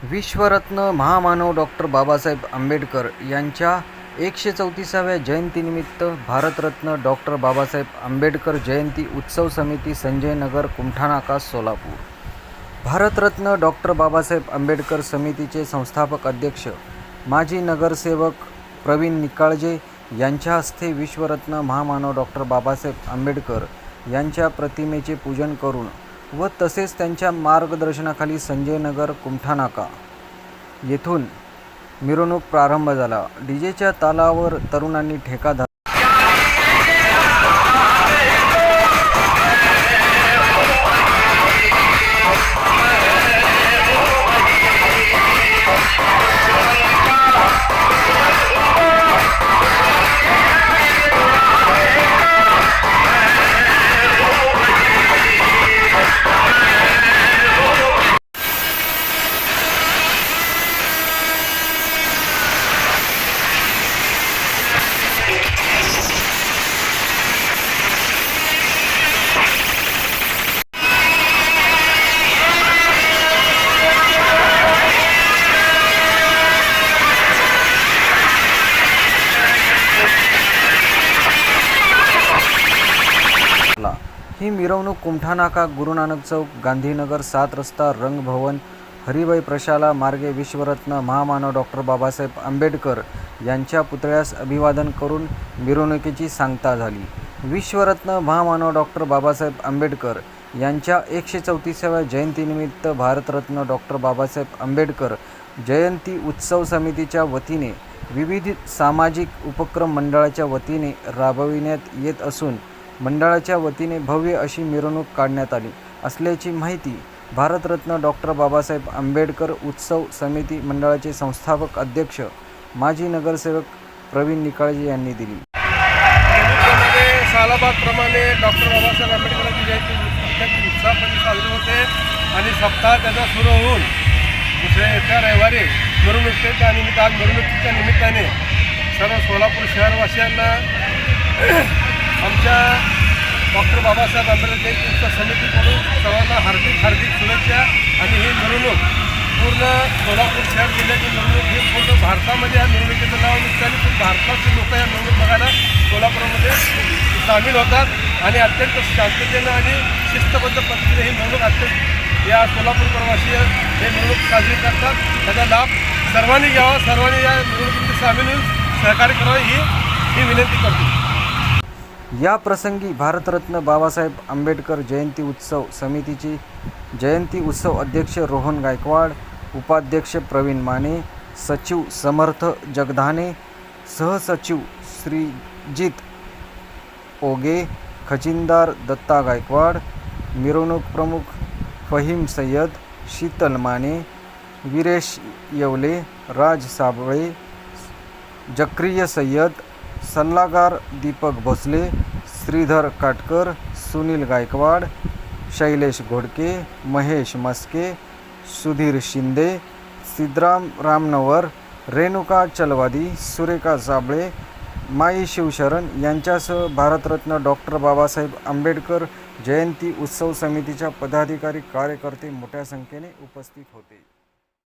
विश्वरत्न महामानव डॉक्टर बाबासाहेब आंबेडकर यांच्या 134व्या जयंतीनिमित्त भारतरत्न डॉक्टर बाबासाहेब आंबेडकर जयंती उत्सव समिती संजय नगर कुमठानाका सोलापूर। भारतरत्न डॉक्टर बाबासाहेब आंबेडकर समितीचे संस्थापक अध्यक्ष माजी नगरसेवक प्रवीण निकाळजे यांच्या हस्ते विश्वरत्न महामानव डॉक्टर बाबासाहेब आंबेडकर यांच्या प्रतिमेचे पूजन करून व तसेच त्यांच्या मार्गदर्शनाखाली संजय नगर कुमठानाका येथून मिरवणूक प्रारंभ झाला। डीजेच्या तालावर तरुणांनी ठेका धरला। ही मिरवणूक कुमठानाका, गुरुनानक चौक, गांधीनगर 7 रस्ता, रंगभवन, हरिभाई प्रशाला मार्गे विश्वरत्न महामानव डॉक्टर बाबासाहेब आंबेडकर यांच्या पुतळ्यास अभिवादन करून मिरवणुकीची सांगता झाली। विश्वरत्न महामानव डॉक्टर बाबासाहेब आंबेडकर यांच्या 134व्या जयंतीनिमित्त भारतरत्न डॉक्टर बाबासाहेब आंबेडकर जयंती उत्सव समितीच्या वतीने विविध सामाजिक उपक्रम मंडळाच्या वतीने राबविण्यात येत असून मंडळाच्या वतीने भव्य अशी मिरवणूक काढण्यात आली असल्याची माहिती भारतरत्न डॉक्टर बाबासाहेब आंबेडकर उत्सव समिती मंडळाचे संस्थापक अध्यक्ष माजी नगरसेवक प्रवीण निकाळजे यांनी दिली। सालाबादप्रमाणे डॉक्टर बाबासाहेब आंबेडकरांची जयंती उत्साहाने साजरी होते आणि सप्ताह त्याचा सुरू होऊन येत्या रविवारी मिरवणुकीच्या निमित्ताने सर्व सोलापूर शहरवासियांना आमच्या डॉक्टर बाबासाहेब आंबेडकर जयंती उत्सव समितीकडून सर्वांना हार्दिक शुभेच्छा। आणि ही मिरवणूक पूर्ण सोलापूर शहर जिल्ह्याची मिरवणूक ही पूर्ण भारतामध्ये या मिरवणुकीचं नाव निघताना पण भारताचे लोक या मिरवणूक बघायला सोलापूरमध्ये सामील होतात आणि अत्यंत शांततेनं आणि शिस्तबद्ध पद्धतीने ही मिरवणूक अत्यंत या सोलापूर प्रवासी हे मिरवणूक साजरी करतात। त्याचा लाभ सर्वांनी घ्यावा, सर्वांनी या मिरवणुकीमध्ये सामील होऊन सहकार्य करावे ही विनंती करतो। या प्रसंगी भारतरत्न बाबासाहेब आंबेडकर जयंती उत्सव समितीचे जयंती उत्सव अध्यक्ष रोहन गायकवाड, उपाध्यक्ष प्रवीण माने, सचिव समर्थ जगधाने, सहसचिव श्रीजित ओगे, खजिनदार दत्ता गायकवाड, मिरवणूक प्रमुख फहीम सय्यद, शीतल माने, वीरेश येवले, राज साबळे, जक्रिय सय्यद, सल्लागार दीपक भोसले, श्रीधर काटकर, सुनील गायकवाड, शैलेश घोडके, महेश मस्के, सुधीर शिंदे, सिद्धराम रामनवर, रेणुका चलवादी, सुरेखा साबळे, माई शिवशरण यांच्यासह भारतरत्न डॉक्टर बाबासाहेब आंबेडकर जयंती उत्सव समितीच्या पदाधिकारी कार्यकर्ते मोठ्या संख्येने उपस्थित होते।